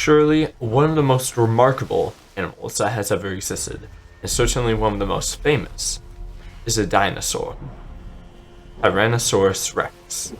Surely one of the most remarkable animals that has ever existed, and certainly one of the most famous, is a dinosaur. Tyrannosaurus rex.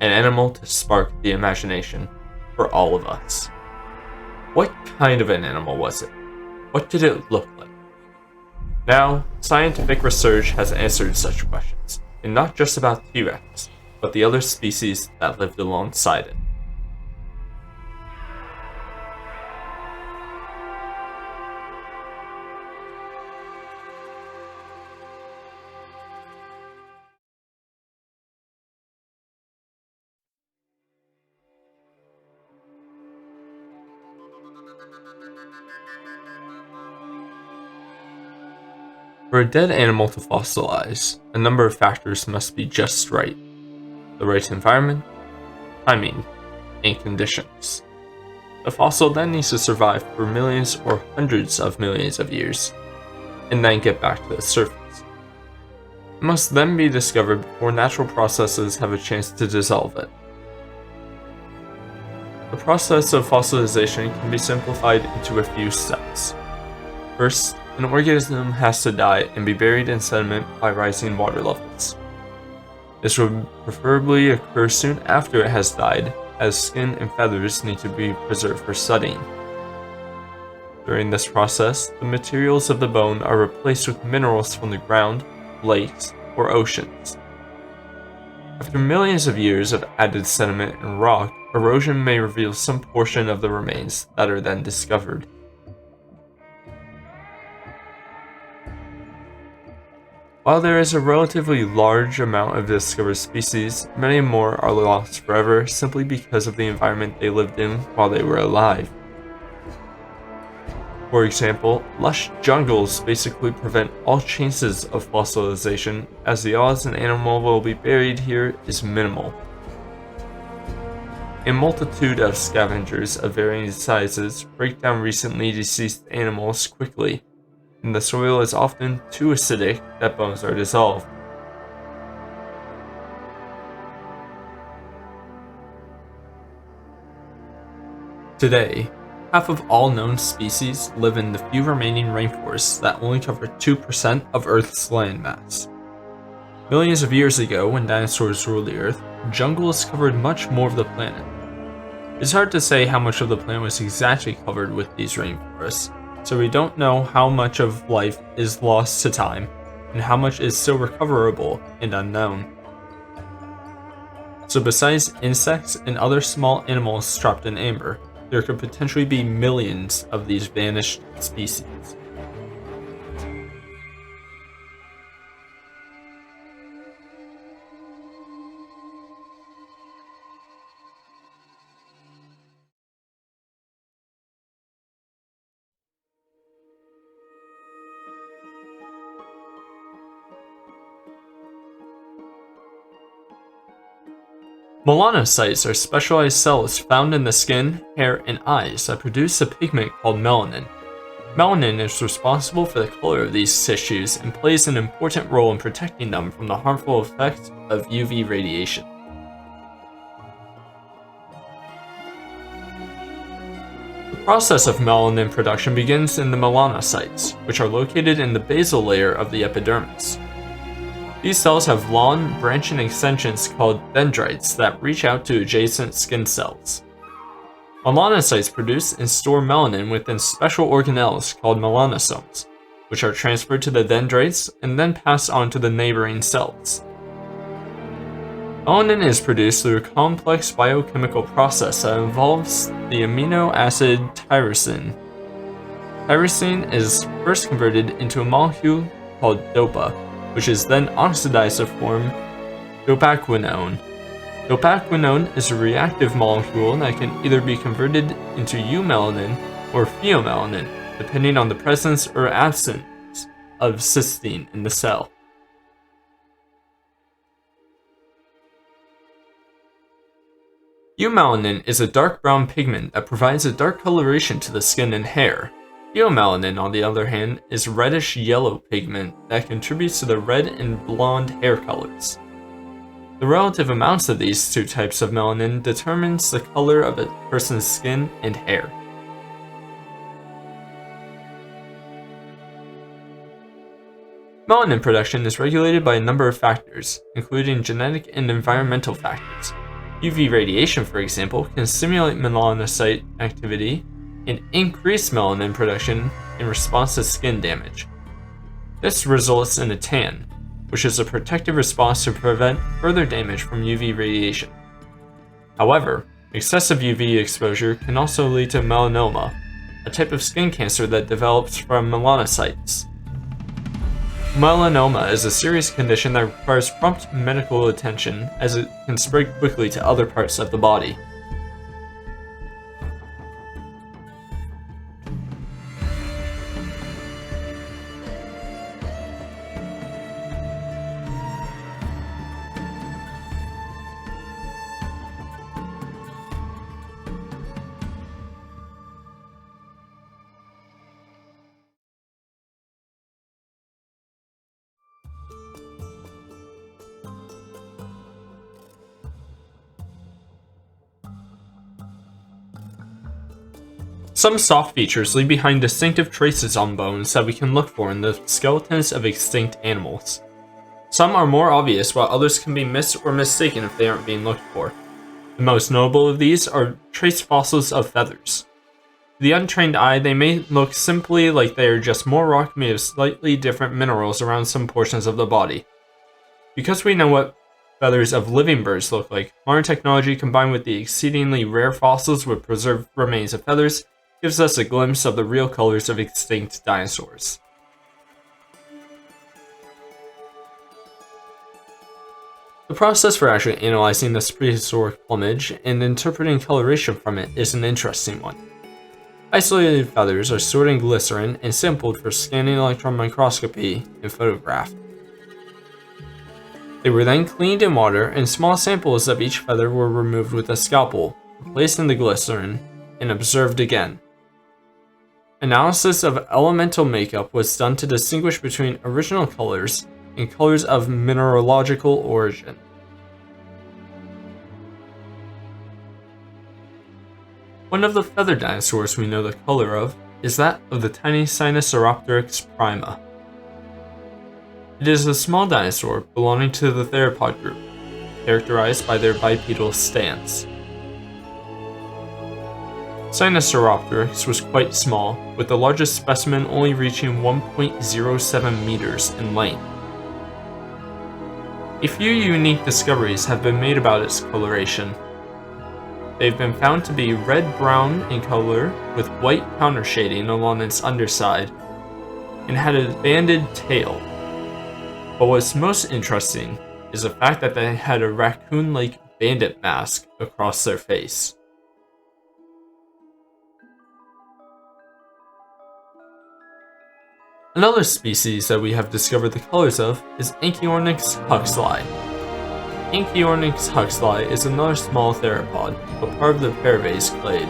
An animal to spark the imagination for all of us. What kind of an animal was it? What did it look like? Now, scientific research has answered such questions, and not just about T-Rex, but the other species that lived alongside it. For a dead animal to fossilize, a number of factors must be just right. The right environment, timing, and conditions. The fossil then needs to survive for millions or hundreds of millions of years, and then get back to the surface. It must then be discovered before natural processes have a chance to dissolve it. The process of fossilization can be simplified into a few steps. First, an organism has to die and be buried in sediment by rising water levels. This would preferably occur soon after it has died, as skin and feathers need to be preserved for studying. During this process, the materials of the bone are replaced with minerals from the ground, lakes, or oceans. After millions of years of added sediment and rock, erosion may reveal some portion of the remains that are then discovered. While there is a relatively large amount of discovered species, many more are lost forever simply because of the environment they lived in while they were alive. For example, lush jungles basically prevent all chances of fossilization, as the odds an animal will be buried here is minimal. A multitude of scavengers of varying sizes break down recently deceased animals quickly, and the soil is often too acidic that bones are dissolved. Today, half of all known species live in the few remaining rainforests that only cover 2% of Earth's landmass. Millions of years ago, when dinosaurs ruled the Earth, jungles covered much more of the planet. It's hard to say how much of the planet was exactly covered with these rainforests, so we don't know how much of life is lost to time, and how much is still recoverable and unknown. So besides insects and other small animals trapped in amber, there could potentially be millions of these vanished species. Melanocytes are specialized cells found in the skin, hair, and eyes that produce a pigment called melanin. Melanin is responsible for the color of these tissues and plays an important role in protecting them from the harmful effects of UV radiation. The process of melanin production begins in the melanocytes, which are located in the basal layer of the epidermis. These cells have long, branching extensions called dendrites that reach out to adjacent skin cells. Melanocytes produce and store melanin within special organelles called melanosomes, which are transferred to the dendrites and then passed on to the neighboring cells. Melanin is produced through a complex biochemical process that involves the amino acid tyrosine. Tyrosine is first converted into a molecule called DOPA, which is then oxidized to form dopaquinone. Dopaquinone is a reactive molecule that can either be converted into eumelanin or pheomelanin, depending on the presence or absence of cysteine in the cell. Eumelanin is a dark brown pigment that provides a dark coloration to the skin and hair. Pheomelanin, on the other hand, is reddish-yellow pigment that contributes to the red and blonde hair colors. The relative amounts of these two types of melanin determines the color of a person's skin and hair. Melanin production is regulated by a number of factors, including genetic and environmental factors. UV radiation, for example, can stimulate melanocyte activity and increase melanin production in response to skin damage. This results in a tan, which is a protective response to prevent further damage from UV radiation. However, excessive UV exposure can also lead to melanoma, a type of skin cancer that develops from melanocytes. Melanoma is a serious condition that requires prompt medical attention as it can spread quickly to other parts of the body. Some soft features leave behind distinctive traces on bones that we can look for in the skeletons of extinct animals. Some are more obvious, while others can be missed or mistaken if they aren't being looked for. The most notable of these are trace fossils of feathers. To the untrained eye, they may look simply like they are just more rock made of slightly different minerals around some portions of the body. Because we know what feathers of living birds look like, modern technology combined with the exceedingly rare fossils with preserved remains of feathers gives us a glimpse of the real colors of extinct dinosaurs. The process for actually analyzing this prehistoric plumage and interpreting coloration from it is an interesting one. Isolated feathers are stored in glycerin and sampled for scanning electron microscopy and photographed. They were then cleaned in water, and small samples of each feather were removed with a scalpel, placed in the glycerin, and observed again. Analysis of elemental makeup was done to distinguish between original colors and colors of mineralogical origin. One of the feather dinosaurs we know the color of is that of the tiny Sinosauropteryx prima. It is a small dinosaur belonging to the theropod group, characterized by their bipedal stance. Sinosauropteryx was quite small, with the largest specimen only reaching 1.07 meters in length. A few unique discoveries have been made about its coloration. They've been found to be red-brown in color with white countershading along its underside, and had a banded tail. But what's most interesting is the fact that they had a raccoon-like bandit mask across their face. Another species that we have discovered the colors of is Anchiornyx huxley. Anchiornyx huxley is another small theropod, but part of the Paravase clade.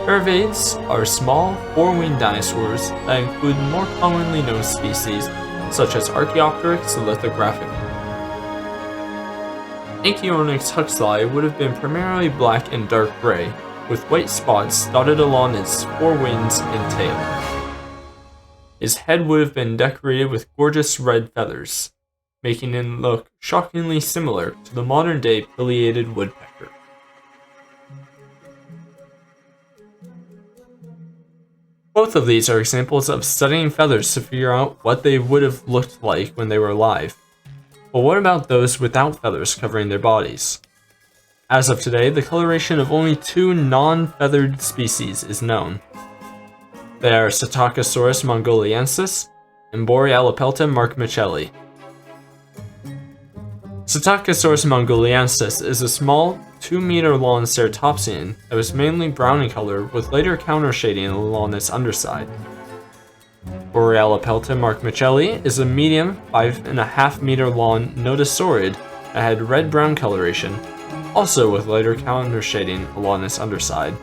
Paravades are small, four-winged dinosaurs that include more commonly known species such as Archaeopteryx lithographica. Anchiornyx huxley would have been primarily black and dark gray, with white spots dotted along its forewings and tail. His head would have been decorated with gorgeous red feathers, making him look shockingly similar to the modern-day pileated woodpecker. Both of these are examples of studying feathers to figure out what they would have looked like when they were alive. But what about those without feathers covering their bodies? As of today, the coloration of only two non-feathered species is known. They are Psittacosaurus mongoliensis and Borealopelta markmichelli. Psittacosaurus mongoliensis is a small, 2-meter-long ceratopsian that was mainly brown in color with lighter countershading along its underside. Borealopelta markmichelli is a medium, 5.5-meter-long nodosaurid that had red-brown coloration, also with lighter countershading along its underside.